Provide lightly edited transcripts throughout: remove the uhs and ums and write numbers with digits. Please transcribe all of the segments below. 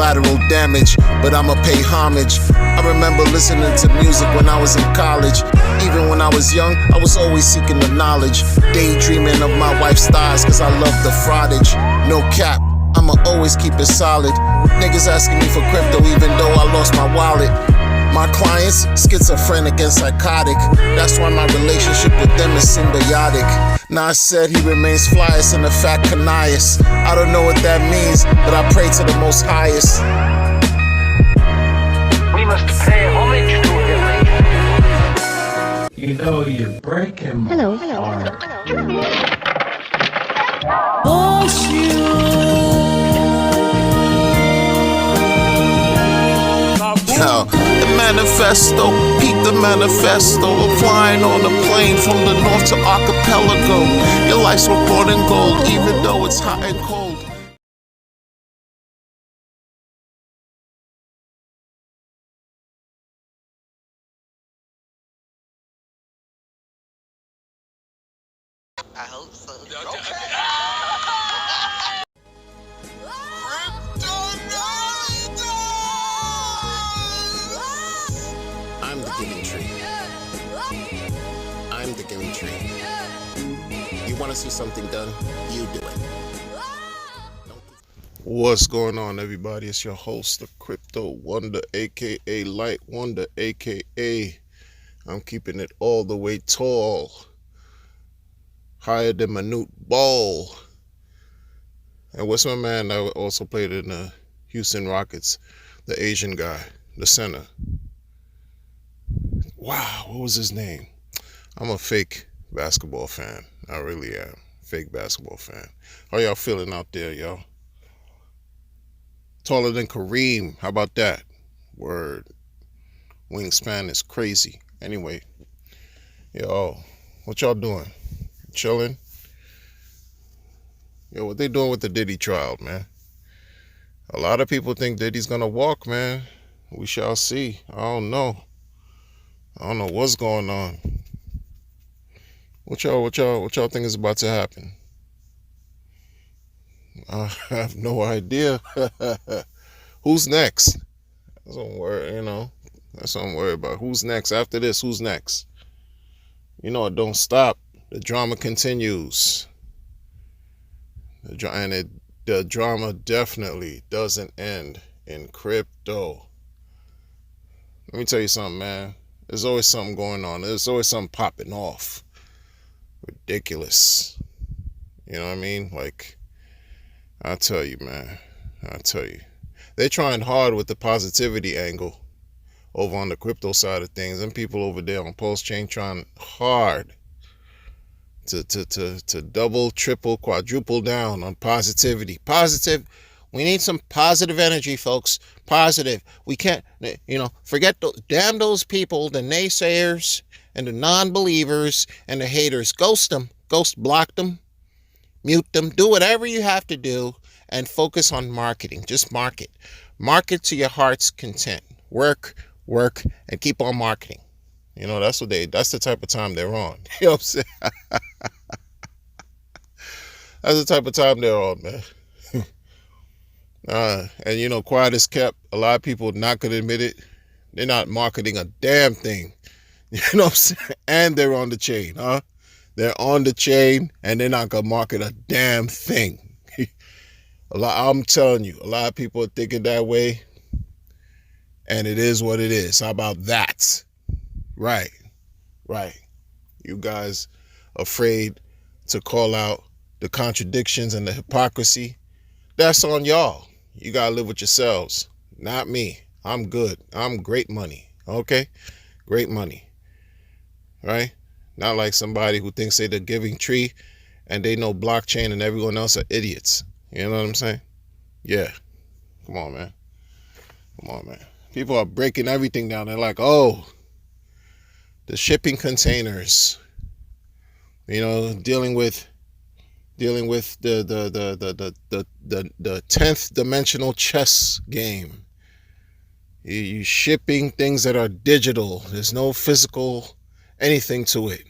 collateral damage, but I'ma pay homage. I remember listening to music when I was in college. Even when I was young, I was always seeking the knowledge, daydreaming of my wife's thighs, cause I love the fraudage. No cap, I'ma always keep it solid. Niggas asking me for crypto even though I lost my wallet. My clients, schizophrenic and psychotic. That's why my relationship with them is symbiotic. Nas said he remains flyest in the fat canias. I don't know what that means, but I pray to the most highest. We must pay homage to him. You know you're breaking my heart. Yo, the manifesto, peep the manifesto. I'm flying on a plane from the north to archipelago. Your life's were bought in gold, even though it's hot and cold. I hope so. I'm the giving tree. I'm the giving tree. You want to see something done? You do it. What's going on, everybody? It's your host, the Crypto Wonder, aka Light Wonder, aka I'm keeping it all the way tall, higher than Manute Ball. And what's my man that also played in the Houston Rockets, the Asian guy, the center? Wow, what was his name? I'm a fake basketball fan. I really am. Fake basketball fan. How y'all feeling out there, y'all? Taller than Kareem. How about that? Word. Wingspan is crazy. Anyway, yo, what y'all doing? Chilling? Yo, what they doing with the Diddy trial, man? A lot of people think Diddy's gonna walk, man. We shall see. I don't know what's going on. What y'all think is about to happen? I have no idea. Who's next? That's what I'm worried, That's what I'm worried about. Who's next? After this, who's next? It don't stop. The drama continues. The drama definitely doesn't end in crypto. Let me tell you something, man. There's always something going on. There's always something popping off. Ridiculous. You know what I mean? Like, I tell you, man. I tell you. They're trying hard with the positivity angle over on the crypto side of things. And people over there on Pulse Chain trying hard to double, triple, quadruple down on positivity. Positive. We need some positive energy, folks. Positive. We can't, forget, damn those people, the naysayers and the non-believers and the haters. Ghost them. Block them. Mute them. Do whatever you have to do and focus on marketing. Just market. Market to your heart's content. Work, and keep on marketing. That's the type of time they're on. You know what I'm saying? That's the type of time they're on, man. And quiet as kept, a lot of people not gonna admit it. They're not marketing a damn thing. You know what I'm saying? And they're on the chain, huh? They're on the chain and they're not gonna market a damn thing. I'm telling you, a lot of people are thinking that way. And it is what it is. How about that? Right. You guys afraid to call out the contradictions and the hypocrisy? That's on y'all. You gotta live with yourselves, not me. I'm good. I'm great money. Okay? Great money. Right? Not like somebody who thinks they're the giving tree and they know blockchain and everyone else are idiots. You know what I'm saying? Yeah. Come on, man. People are breaking everything down. They're like, oh, the shipping containers. Dealing with the 10th dimensional chess game. You shipping things that are digital. There's no physical anything to it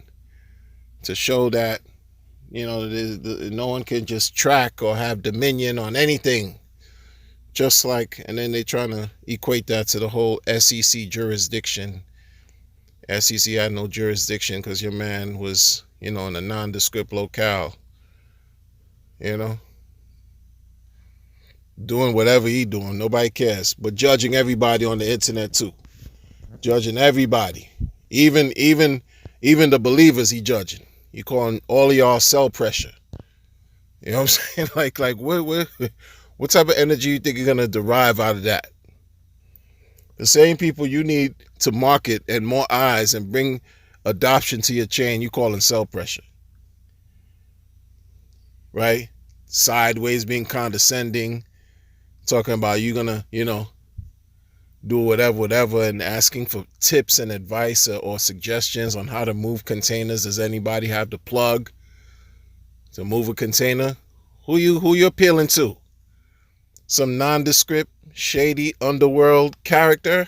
to show that no one can just track or have dominion on anything. Just like, and then they trying to equate that to the whole SEC jurisdiction. SEC had no jurisdiction because your man was, in a nondescript locale, doing whatever he doing. Nobody cares, but judging everybody on the internet too. Judging everybody, even the believers he judging. He calling all of y'all cell pressure. You know what I'm saying? Like what type of energy you think you're gonna derive out of that? The same people you need to market and more eyes and bring adoption to your chain, you calling cell pressure. Right? Sideways, being condescending, talking about you gonna, do whatever, and asking for tips and advice or suggestions on how to move containers. Does anybody have the plug to move a container? Who you appealing to? Some nondescript, shady underworld character?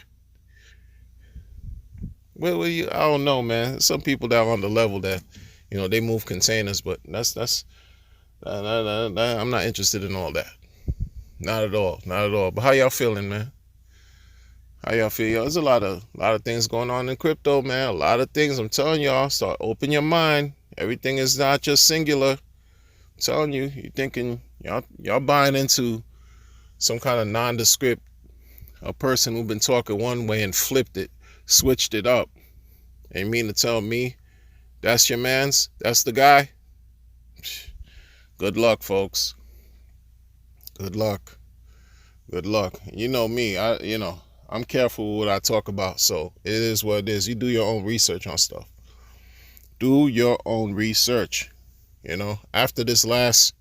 Well, I don't know, man. Some people that are on the level that, they move containers, but that's I'm not interested in all that. Not at all. But how y'all feeling, man? How y'all feel? There's a lot of things going on in crypto, man. A lot of things. I'm telling y'all, start open your mind. Everything is not just singular. I'm telling you, you thinking y'all buying into some kind of nondescript, a person who been talking one way and flipped it, switched it up. And you mean to tell me that's your man's? That's the guy? Good luck, folks. Good luck. You know me, I'm careful with what I talk about, so it is what it is. You do your own research on stuff. Do your own research. After this last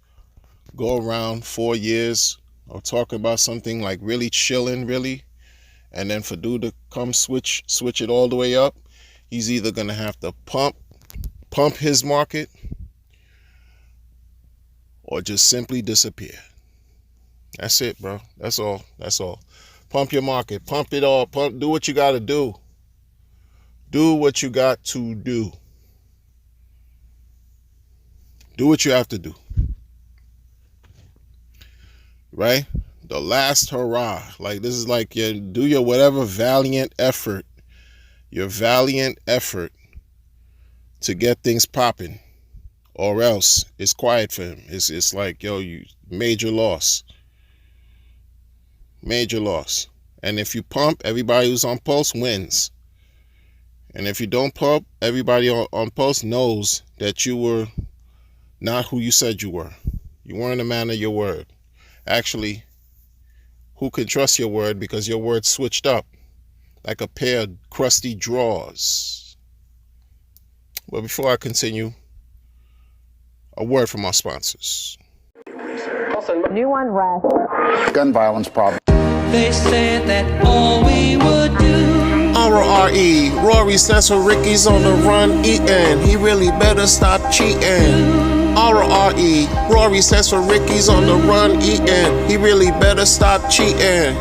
go around 4 years of talking about something like really chilling, really, and then for dude to come switch it all the way up, he's either gonna have to pump his market or just simply disappear. That's it, bro. That's all. Pump your market. Pump it all. Do what you got to do. Do what you got to do. Do what you have to do. Right? The last hurrah. Like, this is like do your whatever valiant effort. Your valiant effort to get things popping. Or else it's quiet for him. It's like, you major loss. Major loss. And if you pump, everybody who's on pulse wins. And if you don't pump, everybody on pulse knows that you were not who you said you were. You weren't a man of your word. Actually, who can trust your word because your word switched up like a pair of crusty drawers. But before I continue, a word from our sponsors. New unrest. Gun violence problem. They said that all we would do. R-O-R-E, Rory stands for Ricky's on the run eating. He really better stop cheating. R-O-R-E, Rory stands for Ricky's on the run eating. He really better stop cheating.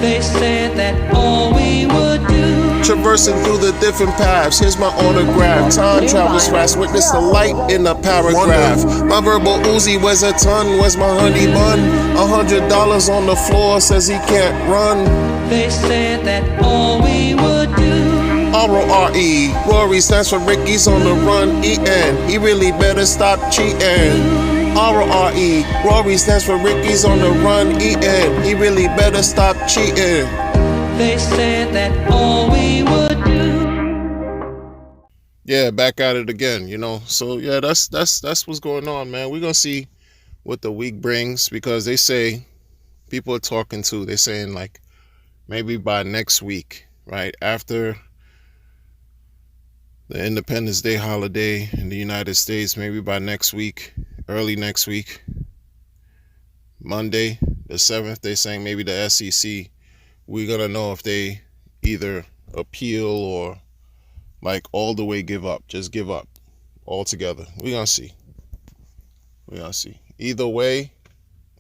They said that all we would do. Traversing through the different paths, here's my autograph. Time travels fast, witness the light in the paragraph. My verbal Uzi weighs a ton, where's my honey bun? $100 on the floor, says he can't run. They said that all we would do. R-O-R-E, Rory stands for Ricky's on the run eating. He really better stop cheating. R-O-R-E, Rory stands for Ricky's on the run eating. He really better stop cheating. They said that all we would do. Yeah, back at it again, So yeah, that's what's going on, man. We're gonna see what the week brings, because they say people are talking to. They're saying like maybe by next week, right after the Independence Day holiday in the United States, maybe by next week, early next week, Monday the 7th. They're saying maybe the SEC. We're going to know if they either appeal or like all the way give up. Just give up altogether. We're going to see. Either way,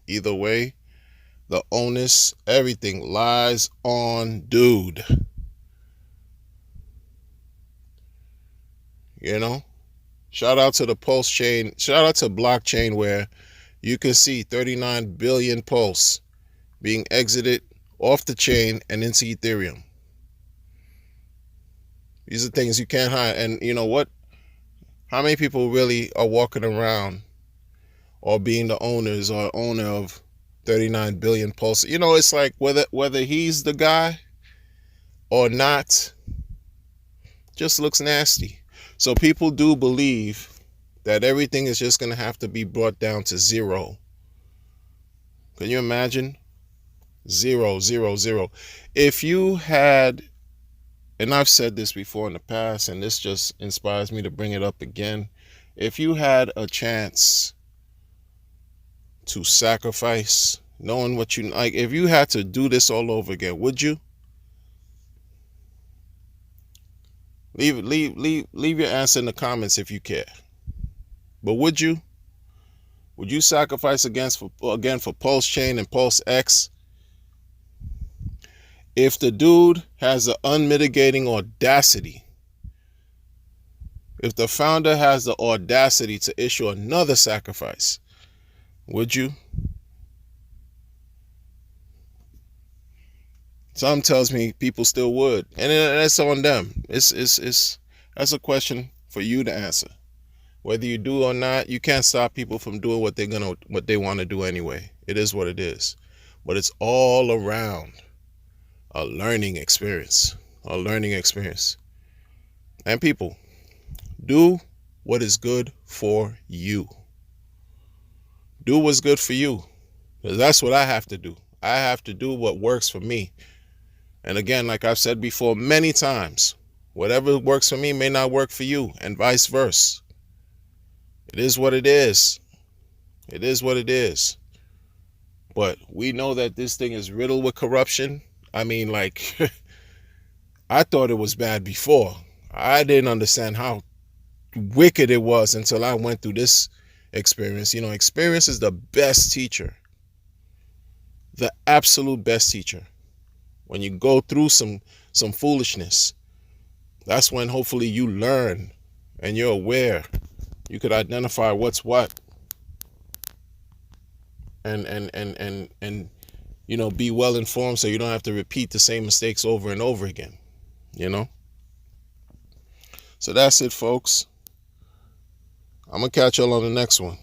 the onus, everything lies on dude. Shout out to the Pulse chain. Shout out to blockchain where you can see 39 billion pulse being exited off the chain and into Ethereum. These are things you can't hide. And you know what? How many people really are walking around or being the owners or owner of 39 billion Pulse? You know, it's like whether he's the guy or not, just looks nasty. So people do believe that everything is just going to have to be brought down to zero. Can you imagine? 0, 0, 0. If you had, and I've said this before in the past, and this just inspires me to bring it up again. If you had a chance to sacrifice, knowing what you like, if you had to do this all over again, would you? Leave your answer in the comments if you care. But would you? Would you sacrifice again for Pulse Chain and Pulse X? If the dude has the unmitigating audacity, if the founder has the audacity to issue another sacrifice, would you? Some tells me people still would, and that's on them. It's that's a question for you to answer. Whether you do or not, you can't stop people from doing what they want to do anyway. It is what it is. But it's all around a learning experience. A learning experience. And people, do what is good for you. Do what's good for you. Because that's what I have to do. I have to do what works for me. And again, like I've said before many times, whatever works for me may not work for you, and vice versa. It is what it is. It is what it is. But we know that this thing is riddled with corruption. I mean, like, I thought it was bad before. I didn't understand how wicked it was until I went through this experience. You know, experience is the best teacher. The absolute best teacher. When you go through some foolishness, that's when hopefully you learn and you're aware. You could identify what's what, and you know, be well informed so you don't have to repeat the same mistakes over and over again, you know. So that's it, folks. I'm gonna catch y'all on the next one.